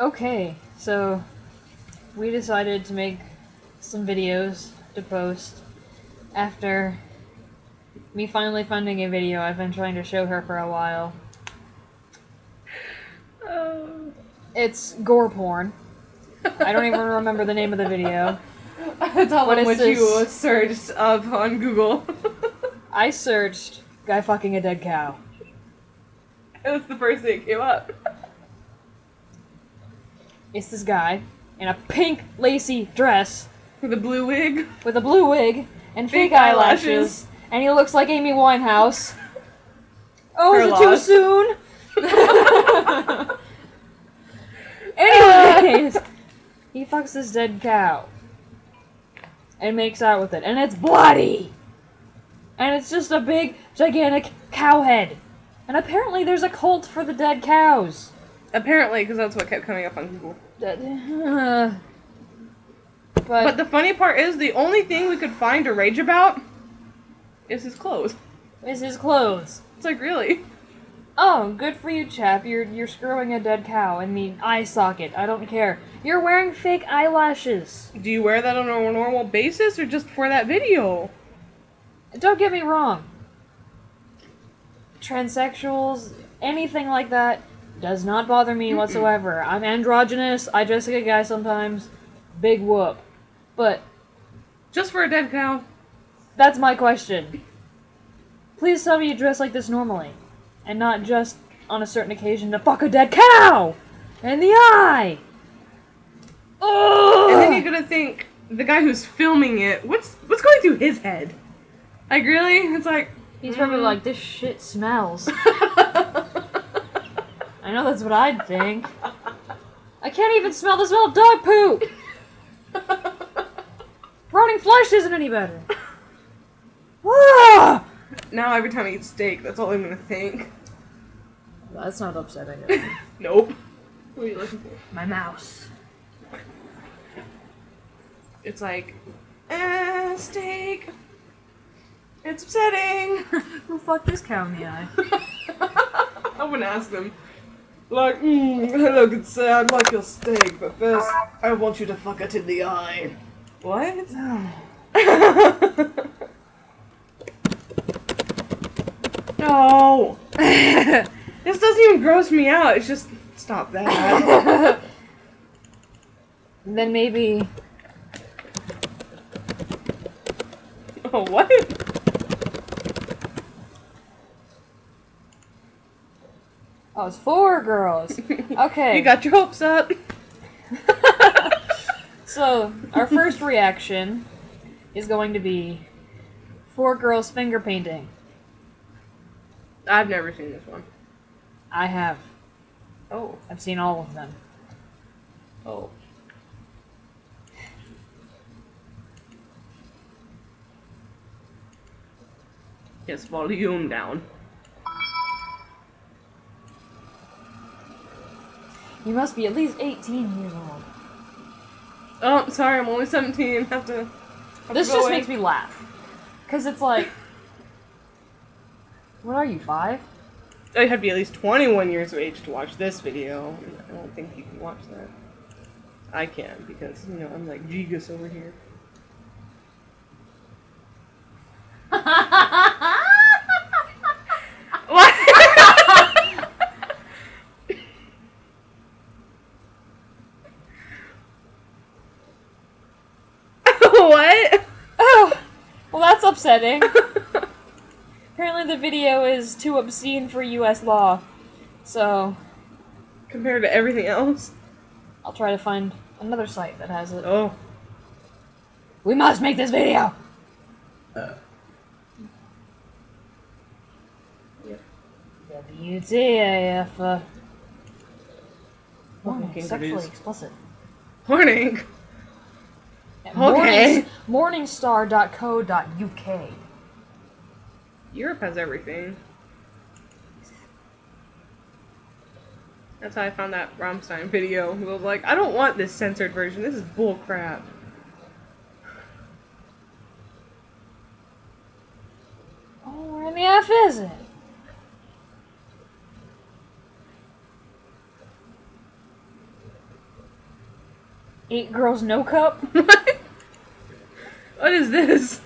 Okay, so we decided to make some videos to post after me finally finding a video I've been trying to show her for a while. It's gore porn. I don't even remember the name of the video. That's how What much is you this? searched up on Google. I searched guy fucking a dead cow. That's the first thing that came up. It's this guy in a pink lacy dress With a blue wig. with a blue wig and fake Fake eyelashes, eyelashes. and he looks like Amy Winehouse. Oh, Her is it too loss. soon? Anyways, he fucks this dead cow and makes out with it, and it's bloody, and it's just a big, gigantic cow head. And apparently, there's a cult for the dead cows. Apparently, because that's what kept coming up on Google. But But the funny part is, the only thing we could find to rage about is his clothes. it's his clothes. It's like, really? Oh, good for you, chap. You're screwing a dead cow in the eye socket. I don't care. You're wearing fake eyelashes. Do you wear that on a normal basis, or just for that video? Don't get me wrong. Transsexuals, anything like that, does not bother me whatsoever. I'm androgynous. I dress like a guy sometimes. Big whoop. But Just for a dead cow? that's my question. Please tell me you dress like this normally, and not just on a certain occasion to fuck a dead cow in the eye. Ugh! And then you're gonna think, the guy who's filming it, what's going through his head? Like, really? It's like... He's probably like, this shit smells. I know that's what I'd think. I can't even smell the smell of dog poop! Rotting flesh isn't any better. Ah! Now every time I eat steak, that's all I'm gonna think. That's not upsetting. Nope. What are you looking for? My mouse. It's like, steak. It's upsetting. Who fucked this cow in the eye? I wouldn't ask them. Like, hello, good sir, I'd like your steak, but first, I want you to fuck it in the eye. What? No! This doesn't even gross me out, it's just, stop that. Then maybe... Oh, what? Oh, it's 4 girls. Okay. You got your hopes up. So, our first reaction is going to be 4 girls finger painting. I've never seen this one. I have. Oh. I've seen all of them. Oh. Yes, volume down. You must be at least 18 years old. Oh, sorry, I'm only 17. Have to This go just away. makes me laugh. Because it's like... What are you, 5? You have to be at least 21 years of age to watch this video. I don't think you can watch that. I can, because, you know, I'm like Gigas over here. What? What? Oh! Well, that's upsetting. Apparently the video is too obscene for US law. So, Compared to everything else? I'll try to find another site that has it. Oh. We must make this video! WTAF. Okay, Sexually produced. explicit. Morning. At Okay. Morningstar.co.uk. Europe has everything. That's how I found that Rammstein video. It was like, I don't want this censored version. This is bull crap. Oh, where in the F is it? 8 girls, no cup? What? What is this?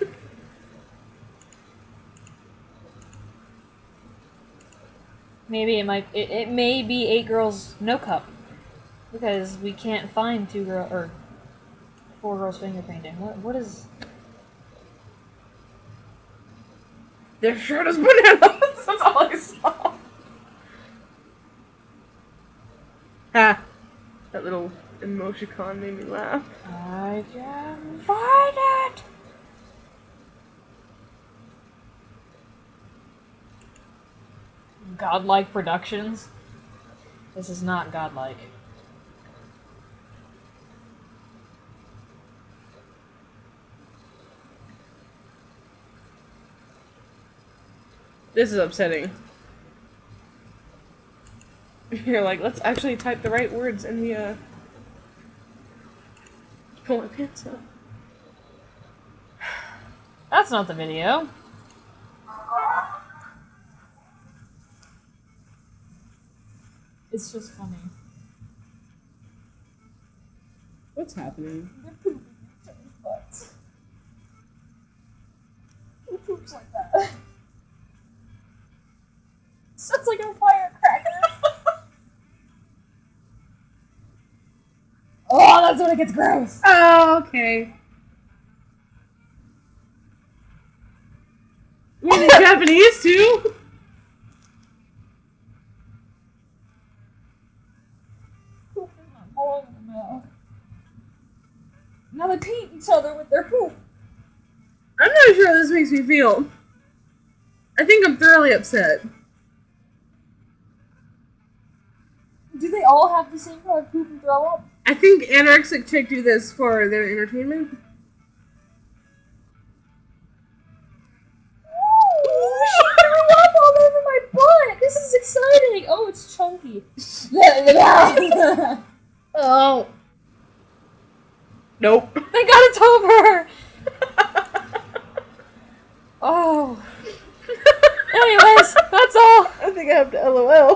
Maybe it may be 8 girls, no cup. Because we can't find 4 girls finger painting. What is... Their shirt is bananas! That's all I saw. Ha! That little emoticon made me laugh. I can find it! Godlike Productions? This is not godlike. This is upsetting. You're like, let's actually type the right words in the, Pull my pants up. That's not the video. It's just funny. What's happening? They're pooping each other's butts. Who poops like that? Sounds like a firecracker. Oh, that's when it gets gross. Oh, okay. We're in Japanese too? Poop is not going in the mouth. Now they paint each other with their poop. I'm not sure how this makes me feel. I think I'm thoroughly upset. Do they all have the same kind of poop and throw up? I think anorexic chick do this for their entertainment. Ooh, she threw up all over my butt! This is exciting! Oh, it's chunky. Oh. Nope. Thank God it's over! Oh. Anyways, that's all. I think I have to LOL.